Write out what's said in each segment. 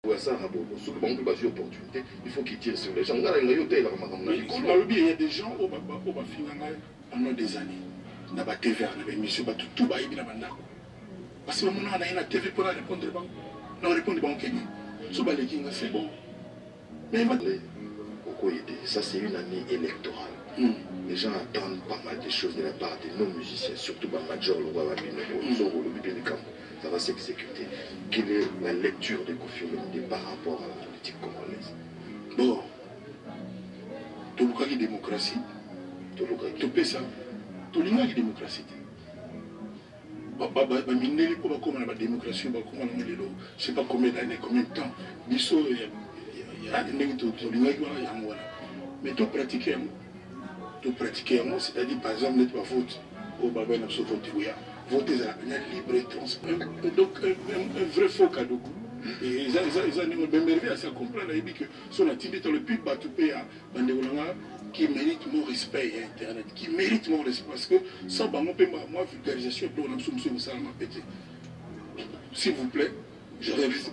Il faut qu'il tire sur les gens. Il y a des gens au pendant des années. Na ba TV na émission ba tout ba ibi na banda. Parce que mon on a une TV pour répondre bon. Non répondre bon Kenya. So ba les kinga c'est bon. Mais ça c'est une année électorale. Les gens attendent pas mal de choses de la part de nos musiciens, surtout par Major ça va s'exécuter. Quelle est la lecture de Koffi Olomide par rapport à la politique congolaise? Bon, tout le démocratie, tout le ça, tout le monde démocratie. La démocratie, je sais pas combien d'années, combien de temps. Il y a mais tout pratiquer, c'est-à-dire par exemple, n'être pas vote, au Babel, voter libre et transparent. Donc, un vrai faux cadeau. Et ils ont merveilleux à ça comprendre que son activité le plus batupé à qui mérite mon respect à Internet, qui mérite mon respect. Parce que sans moi, vulgarisation, s'il vous plaît, je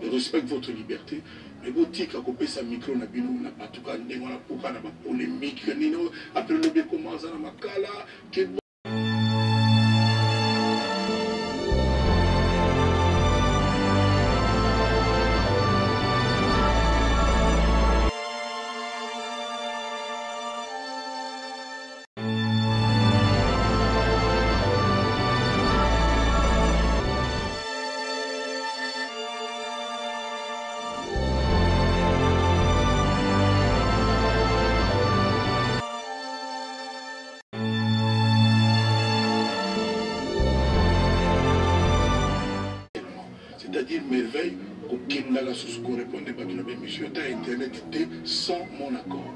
respecte votre liberté. Mais vous dites qu'à couper sa micro, on a pas tout cas, on a pas polémique, après le bien commence à ma cala, c'est-à-dire merveille aucune n'a la source correspondait à une émission Internet sans mon accord.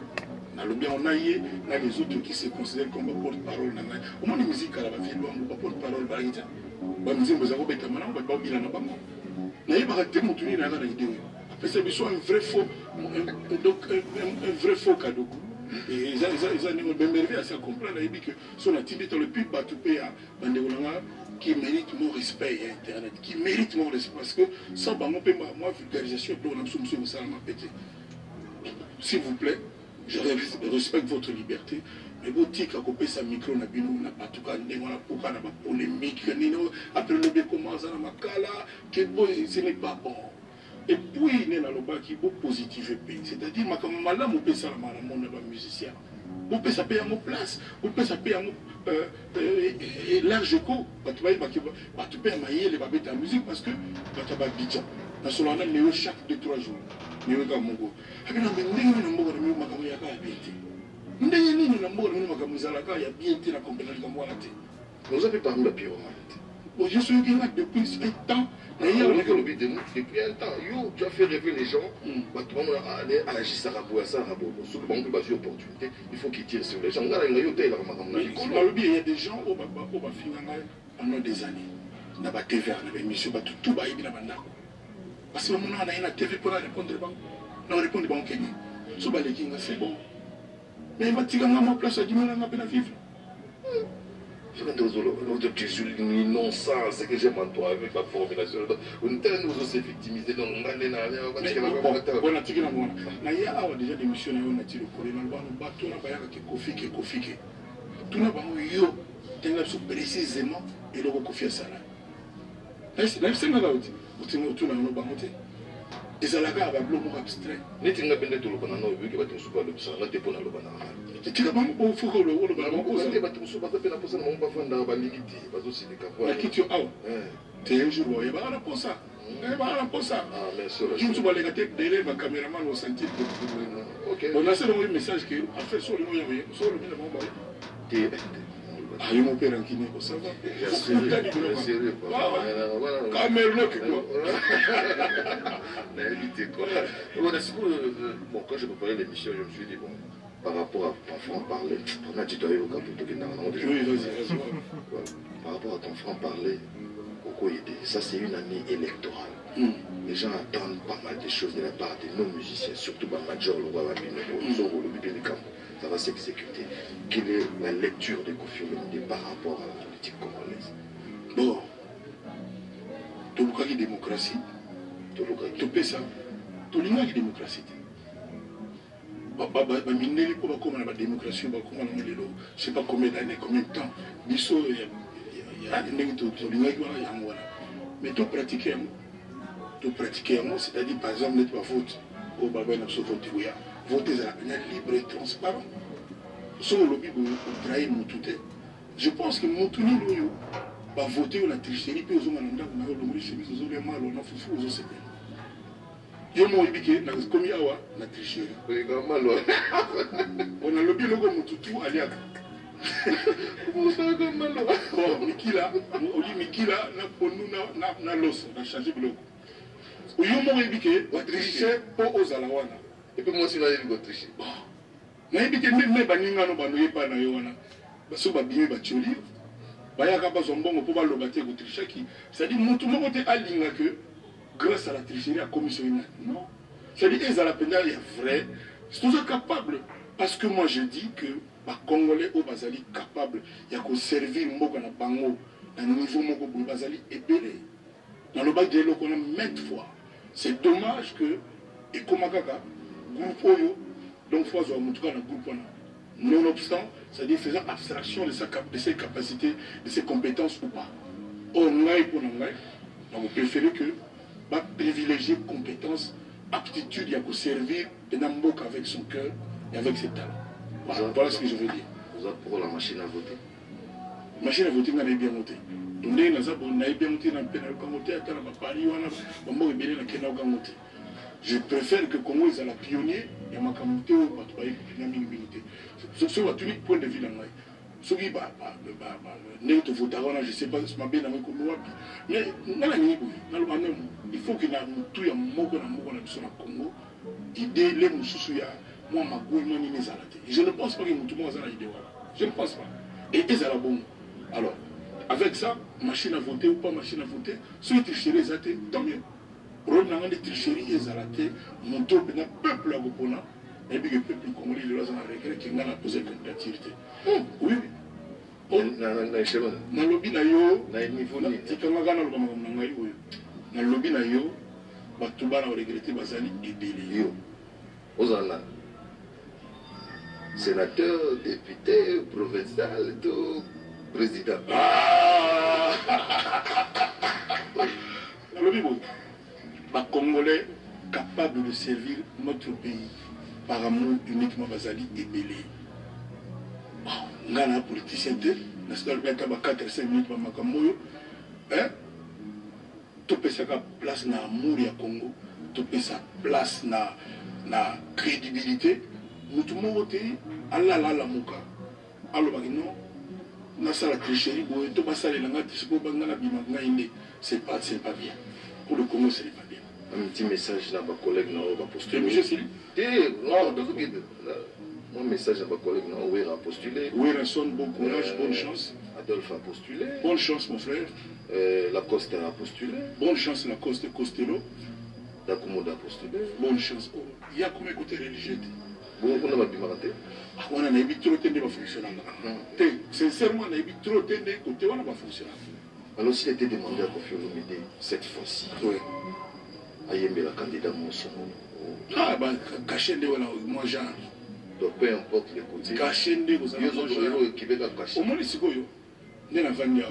On a les autres qui se considèrent comme porte-parole. Au moins, la musique à la ville, on porte-parole. Un vrai faux cadeau. Et ils ont merveilleux à ça comprendre que son activité le plus batupé à Bandéolanga qui mérite mon respect à Internet, qui mérite mon respect. Parce que sans moi, vulgarisation, s'il vous plaît, je respecte votre liberté. Mais vous dites qu'à couper sa micro, on a pas tout cas, on a pas polémique, après le bien commence à ma cala, ce n'est pas bon. Et puis, il y a un positif, c'est-à-dire que je suis un musicien. Vous pouvez payer à mon place, vous pouvez payer à mon large écho. Vous pouvez payer à la musique parce que vous avez un budget. Dans ce moment-là, il y a chaque 2-3 jours. Il y a un mongo. Il y a un mongo qui est vous avez parlé de pyromane. Je suis depuis un temps. Depuis un temps, tu as fait rêver les gens. Il faut qu'ils tirent sur les gens. Il y a des gens pendant des années. On a TV, on a émission, tout va bien. Parce que on a une TV pour répondre bon. Non répondre bon Kenya. C'est bon. Mais il va tirer ma place à 10 000 ans à vivre. Tu soulignes non ça, c'est que j'aime en toi avec la formulation. On t'a nous aussi victimisé dans le monde. Il y a déjà des missions qui ont été reportées dans le bateau, Kofi. Tout le monde précisément et le Kofi à ça. C'est là, c'est là où et ça l'a gardé à bloc abstrait. Les gens qui ont été au Canada, ils ont été super le sang, ils ont été pour le Canada. Tu n'as pas au four le rôle de la banque. Ils ont été super la personne qui a fait un limité. Parce que c'est des cas. La qui tu as. Tu es un jour, il va aller pour ça. Il va aller pour ça. Ah, mais ça. Je ne sais pas les gars, derrière ma caméraman au sentier. Ok. On a seulement un message qui a fait sur le moyen. Sur le moyen. Ah, il m'a fait un kiné, ça va. Sérieux. Cameroun, bon, quand j'ai préparé l'émission, je me suis dit, bon, par rapport à ton franc-parler, on a tutoyé au cap plutôt que non. Oui, vas-y. Par rapport à ton franc-parler, ça c'est une année électorale. Les gens attendent pas mal de choses de la part de nos musiciens, surtout par Major, ça va s'exécuter. Quelle est la lecture de Koffi Olomide par rapport à la politique congolaise? Bon, tout le démocratie, tout le ça, tolinga ki démocratie mineli po bakoma na ba démocratie bakoma na lelo je sais pas combien d'années combien de temps biso ya ndenge tolinga ki wana yango wana mais to pratiquer yango c'est-à-dire par exemple net ba vote au baba na so vote ya voter za la libre et transparent so lobby bo trahir mutute je pense que mutuni loyo ba voter la tricherie pe ozonga na ndako na yo lomri chemise ozolia malo na fufu ozosepela yo mo ibike na komi awa na tricherie malo on a lobby logo mututu aliaka Moussaka malo bon mikila oli mikila na ponu na loso na changer biloko yo mo ibike wa tricher po ozala wana et puis moi aussi na yebi tricher na ibike me baninga no bano yepa na yo wana baso babimi batioli bayaka bazwa mbongo po baloba te ko tricher ki c'est-à-dire mutu moko te alinga que grâce à la tricherie à commission non c'est-à-dire ezala penda ya vrai c'est toujours capable parce que moi je dis que les Congolais au Bazali capable ya ko servir mboka na bango na niveau moko boy Bazali ébélé dans le bac de l'eau qu'on a maintes fois c'est dommage que et comme kaka groupe oyo donc fois zo mutuka na groupe wana nonobstant c'est-à-dire faisant abstraction de ses capacités de ses compétences ou pas on ngai pour ngai donc vous préférez que va privilégier compétences aptitude ya ko servir Mboka avec son cœur et avec ses talents. Voilà ce que je veux dire. Vous êtes pour la machine à voter. Machine à voter, on a bien voté. Donc, on a bien voté dans le pénal, je préfère que Congo est à la pionnier et à ma communauté ou à la minimité. Ce sont tous les points de vue dans le je ne sais pas si je bien mais il faut que tout le monde Congo idée les moi je ne pense pas que tout le monde a l'idée. Je ne pense pas. Et ils ont bon. Alors, avec ça, machine à voter ou pas machine à voter, ceux qui tricheraient, tant mieux. Pour les tricheries, ils ont raté, mon peuple à Gopona, et puis le peuple congolais, il a regret qu'il n'a pas posé candidature. Oui. Na lobby na yo, na niveau ni tikanga na na lobby na yo, bato bana regretter bazali ebele yo. Ozana. Sénateur, député, provincial, tout président. Na lobby bon. Ba Congolais capables de servir notre pays par amour uniquement bazali ebele. Ngana politicien tel, national bien 4-5 minutes pour Makamoyo, hein? Tout sa place na amour ya Congo, tout sa place na crédibilité. Nous tout le monde Allah la muka, alors non, na sa la tricherie, tout ça les langues, c'est pas bien. Pour le Congo, c'est pas bien. Un petit message à ma collègue va postuler. Monsieur Sili. Non, mon message à ma collègue Oué a postulé. Oué sonne bon courage, bonne chance. Adolphe a postulé. Bonne chance mon frère. Lacoste a postulé. Bonne chance Lacoste Costello. Dakumoda a postulé. Bonne chance. Il y a combien de côtés religieux? Bon, on a bimarate. On a eu trop de temps de fonctionner. Sincèrement, on a eu trop de temps de côté, on a pas fonctionné. Alors s'il était demandé à Kofi Olomide cette fois-ci, Ayembe la candidat Monsomo. Ah bah caché de moi genre. Donc peu importe les côtés. Caché de vous avez qui veut cacher. Au moins ici goyo. Né na vania.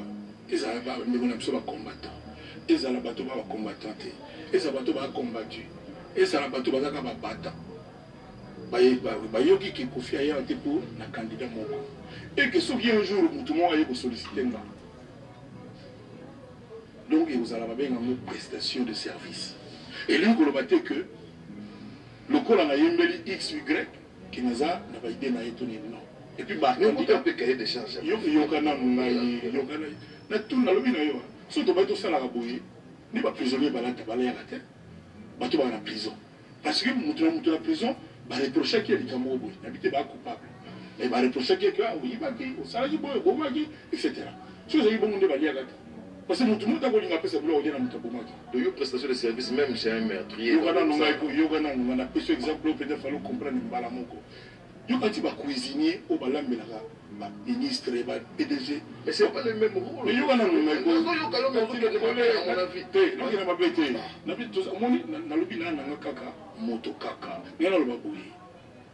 Ils avaient pas mais on a besoin de combattant. Ils avaient bateau ba combattant. Ils avaient bateau ba combattu. Ils avaient bateau ba ka ba battant. Ba yoki ki Kofi aya pour na candidat moko. Et que ce qui un jour tout le monde aille solliciter nga. Donc vous allez avoir une prestation de service. Et lui, vous avez que le col en a yembeli X, Y, qui n'a pas idée n'a été non. Et puis, bah, on peut un cahier de charge. Il y a tout dans le bina. Surtout, bah, tout ça, la rabouille. Ni pas prisonnier, bah, là, t'as balayé à la tête. Bah, tu vas à la prison. Parce que, la prison, bah, reprocher qu'il y a des camerounais, n'habitez pas coupable. Et bah, reprocher qu'il y a, oui, bah, qui, au salarié, etc. Si vous avez bon monde, bah, il y a la tête. Parce que tout le monde a dit que c'est bon, il y a une prestation de service même chez un meurtrier. Il y a un exemple, peut-être falloir comprendre. Yo quand tu vas cuisinier, au balam melaka, ministre, PDG. Mais c'est pas le même rôle. Mais yo quand on a moto kaka. Ngana lo baboui.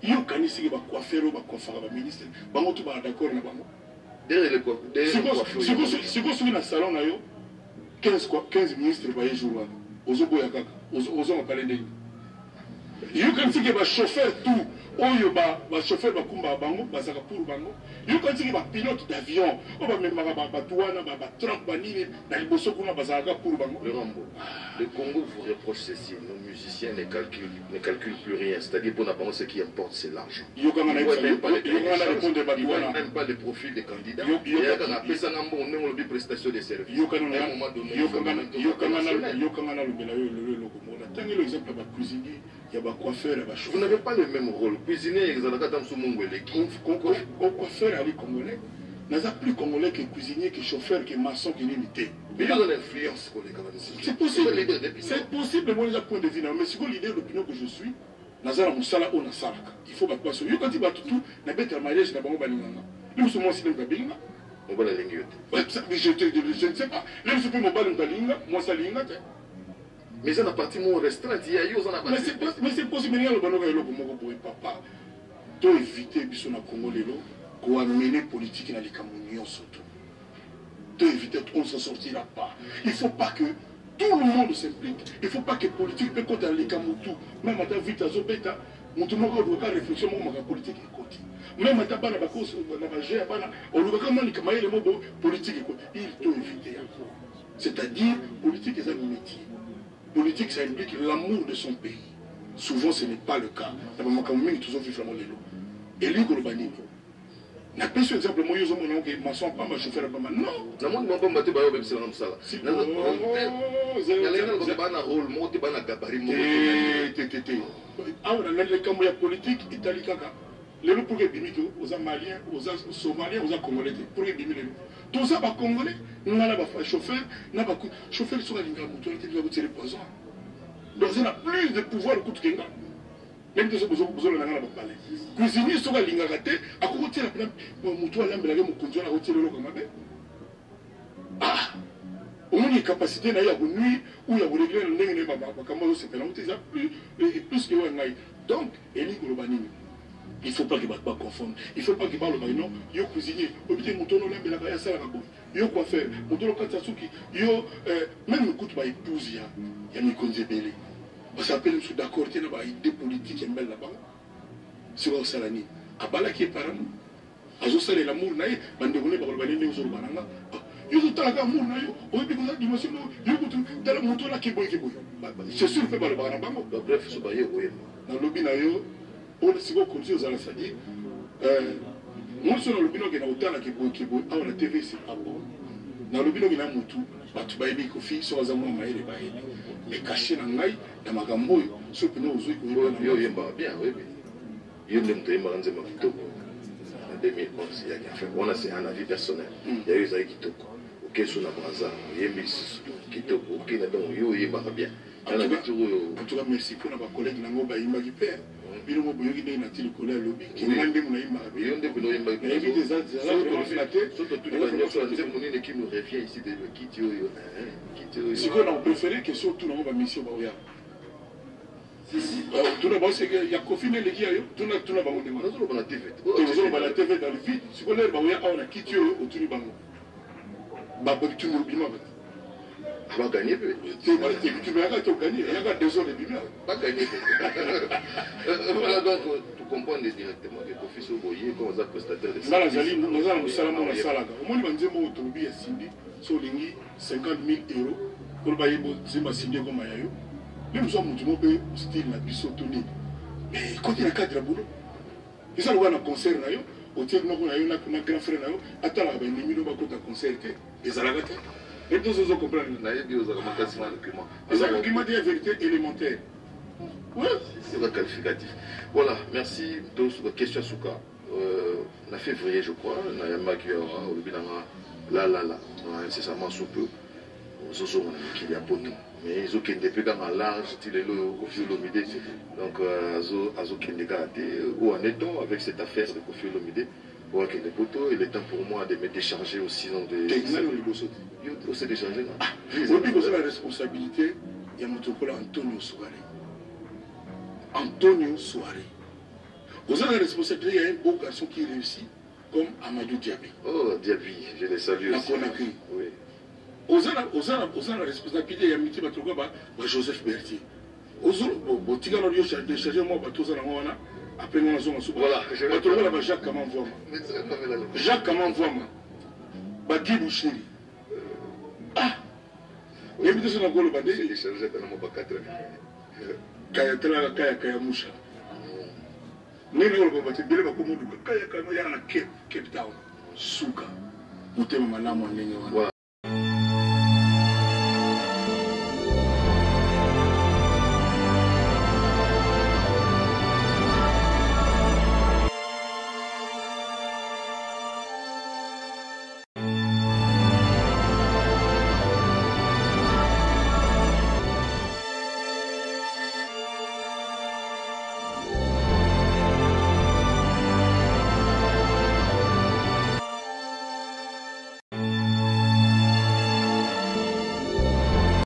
Yo kanisi ba coiffeur ba coiffeur ba ministre. Bango tu ba d'accord na bango. Derrière le coiffeur. Si vous suivez dans le salon na yo 15 ministres ba jour. Ozo boya kaka. Ozo ma parler de. Yo kanisi ke ba chauffeur tout. Oyo ba chauffeur ba kumba bango bazaka pour bango. Yo kanisi ke ba pilote d'avion. O ba même ba douane ba Trump ba nini na liboso kuna bazaka pour bango. Le Congo vous reproche ceci, nos musiciens ne calculent plus rien. C'est-à-dire pour nous, ce qui importe, c'est l'argent. Ils n'aiment pas le profil des candidats. Il y a une prestation de services. Vous n'avez pas le même rôle. Cuisinier, n'a plus congolais que cuisinier, que chauffeur, que maçon, que limité. Mais il y a l'influence. C'est possible. C'est possible, moi, j'ai point de vue. Mais si vous l'idée de l'opinion que je suis, Nazara Moussala ou Nasaraka. Il faut pas passer. Quand il va tout, n'a pas été mariage, n'a pas de balinganga. Nous sommes aussi dans le balinga. On va la ligne. Je ne sais pas. Même si on va le balinga, moi ça linga. Mais ça n'a pas été mon restreint. Il y a eu ça. Mais c'est possible. Mais il y a le banoga et le papa. Tu éviter que son Congolais pour amener politique dans les Camerounais surtout. De éviter qu'on ne s'en sortira pas. Il ne faut pas que tout le monde s'implique. Il ne faut pas que politique peut compter dans les Camerounais. Même à ta vite à Zobeta, on ne doit pas réfléchir sur la politique et côté. Même à ta bana, on ne doit pas les le mot politique et côté. Il faut éviter. C'est-à-dire, politique est un métier. Politique, ça implique l'amour de son pays. Souvent, ce n'est pas le cas. Dans le Cameroun, toujours vivre et lui, Golobani. Na peso exemple moi yozo mona ke maçon pas ma chauffeur pas non na monde moko mbaté ba yo même c'est comme ça là na lenga ko ba na rôle mo te ba na gabarit mo ah on a les camps ya politique Italie kaka les pour que bimiko aux maliens aux somaliens aux congolais pour que bimiko tout ça ba congolais ngala ba chauffeur na ba chauffeur sur la ligne moto il va tirer poison donc il a plus de pouvoir que tout même que ce besoin de la parler. Cuisinier sur la ligne à rater, à côté de la mouton, l'embelage, mon conjoint, à retirer le commander. Ah! Au moins, il y a capacité, il y a une nuit où il y a une règle, il y a une plus que un aïe. Donc, il ne faut pas qu'il ne pas confondre. Il ne faut pas qu'il parle de non, il y a cuisinier, il y a mouton, il y a ça, il y a quoi faire, mouton, il y a même le coup de ma épouse, il y a une conzébélé. On s'appelle d'accord, il y a des politiques qui sont là-bas. C'est quoi ça l'année? À Bala qui est par nous. À Zossal l'amour, il y a des gens qui sont là-bas. Il y a des gens qui sont là-bas. Il y a des gens qui sont là-bas. C'est sûr que c'est pas le bref, c'est pas eux. Dans le lobby, si vous continuez aux Alassadi, moi, je suis dans le lobby, il y a autant qui sont là. La TV, c'est pas bon. Dans le lobby, il y a Moutou. Tu vas aider Kofi, sur les amours, mais caché dans l'ail, dans ma gambo, ce que nous avons bien, oui. Il y a une en 2011, on a un avis personnel. Il y a eu Zaki Kitoko, ok, sur la Braza, il y a eu Kitoko, ok, il y a bien. En tout cas, merci pour nos collègues Nango Baïma qui perd. Il y a un collègue lobby qui m'a dit il y a des qui nous revient ici de Kitio. Si on a préféré que surtout dans la mission Baouya. Tout d'abord, c'est qu'il y a confiné les gars, tout le monde on a TV. On a la TV dans le vide. Si on a Baouya, on a Kitio autour du bango. Tu m'oublies bima. On va gagner. Tu vas gagner. Il y a 2 heures de bima. Pas gagner. Voilà donc, tu comprends directement que Kofi Soboye, comme on a prestataire de service. Nous allons salamon la salaga. Au moins, nous avons automobiles à Sindi, sur l'ingé 50 000 euros. Pour le bailler, c'est ma Sindi comme Mayayo. Même si nous avons un style na bisotonie. Mais quand il y a 4 boulot, ils ont un concert, au-dessus de notre grand frère, attends, il y a une minute de concert, ils ont la gâte. Et tous ceux qui comprennent. Les arguments de la vérité élémentaire. Oui. C'est le qualificatif. Voilà, merci. Donc, sur la question Souka, en février, je crois, il y a un qui là, incessamment sous peu, il y a un mais ils ont qu'un peu dans un large, il est le Koffi Olomide. Donc, Azo Kendeka, où en est-on avec cette affaire de Koffi Olomide? Il est temps pour moi de me décharger aussi dans des. C'est déchargé. Aujourd'hui, vous avez la responsabilité, il y a notre collègue Antonio Souare. Antonio Souare. Vous avez la responsabilité, il y a un beau garçon qui réussit, comme Amadou Diaby. Oh, Diaby, je les salue aussi. La Conakry. Oui. Vous avez la responsabilité, il y a un petit peu Joseph Berthier. Vous avez la après nous avons voilà Jacques Kaman Voama. Jacques Kaman Voama. Badi Bouchiri. Ah. Il y a des gens qui ont été déchargés dans mon bac 4. Kaya Moucha. Nous avons été déchargés dans mon bac 4. Kaya Cape Town. Souka. Vous avez